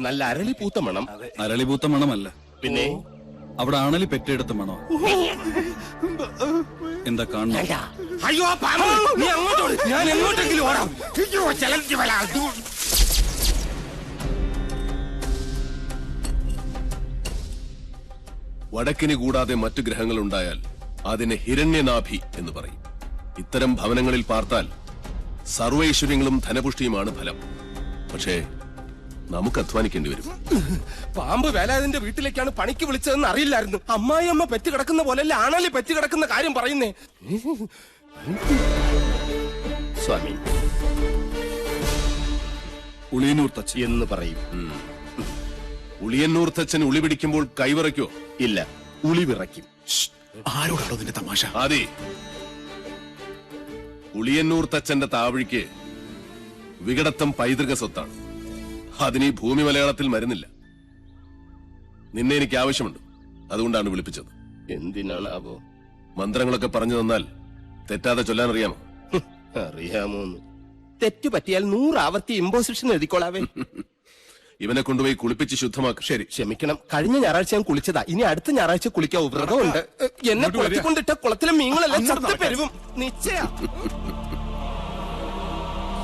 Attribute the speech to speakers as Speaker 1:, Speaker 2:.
Speaker 1: നല്ല അരളിപൂത്ത മണം.
Speaker 2: അരളിപൂത്ത മണമല്ല,
Speaker 1: പിന്നെ
Speaker 2: അവിടെ ആണലി പെറ്റെടുത്ത മണോ. എന്താ കാണുന്ന?
Speaker 1: അയ്യോ പാമ്പ്, നീ അങ്ങോട്ടോട്, ഞാൻ എങ്ങോട്ടെങ്കിലും ഓടാം.
Speaker 3: വടക്കിന് കൂടാതെ മറ്റു ഗ്രഹങ്ങൾ ഉണ്ടായാൽ അതിനെ ഹിരണ്യനാഭി എന്ന് പറയും. ഇത്തരം ഭവനങ്ങളിൽ പാർത്താൽ സർവൈശ്വര്യങ്ങളും ധനപുഷ്ടിയുമാണ് ഫലം. പക്ഷേ നമുക്ക് അധ്വാനിക്കേണ്ടി വരും.
Speaker 1: പാമ്പ് വേലാതിന്റെ വീട്ടിലേക്കാണ് പണിക്ക് വിളിച്ചതെന്ന് അറിയില്ലായിരുന്നു. അമ്മായിയമ്മ പെറ്റ് കിടക്കുന്ന പോലെയല്ല ആണലി പെറ്റ് കിടക്കുന്ന കാര്യം പറയുന്നേ. സ്വാമി
Speaker 2: ഉളിയന്നൂർ തച്ചൻ
Speaker 1: എന്ന് പറയും.
Speaker 3: ഉളിയന്നൂർ തച്ചൻ ഉളി പിടിക്കുമ്പോൾ കൈവിറയ്ക്കോ?
Speaker 1: ഇല്ല, ഉളി വിറയ്ക്കും.
Speaker 2: ആരോടാണോ നിന്റെ തമാശ?
Speaker 3: അതെ, ഉളിയന്നൂർ തച്ചന്റെ താവഴിക്ക് വികടത്തം പൈതൃക സ്വത്താണ്. അതിന് ഈ ഭൂമി മലയാളത്തിൽ മരുന്നില്ല. നിന്നെ എനിക്ക് ആവശ്യമുണ്ട്, അതുകൊണ്ടാണ് വിളിപ്പിച്ചത്.
Speaker 1: എന്തിനാണാവോ?
Speaker 3: മന്ത്രങ്ങളൊക്കെ പറഞ്ഞു തന്നാൽ തെറ്റാതെ ചൊല്ലാൻ അറിയാമോ?
Speaker 1: അറിയാമോന്ന്? തെറ്റു പറ്റിയാൽ 100 ആവർത്തി ഇമ്പോസിഷൻ എഴുതിക്കോളാവേ.
Speaker 3: ഇവനെ കൊണ്ടുപോയി കുളിപ്പിച്ച് ശുദ്ധമാക്കും.
Speaker 1: ശരി, ക്ഷമിക്കണം. കഴിഞ്ഞ ഞായറാഴ്ച ഞാൻ കുളിച്ചതാ. ഇനി അടുത്ത ഞായറാഴ്ച കുളിക്കാവൂ. വ്രതമുണ്ട്. എന്നെ കുളത്തിക്കൊണ്ടിട്ട കുളത്തിലെ മീനുകളെല്ലാം ചത്തു പെരുവും നിശ്ചയ.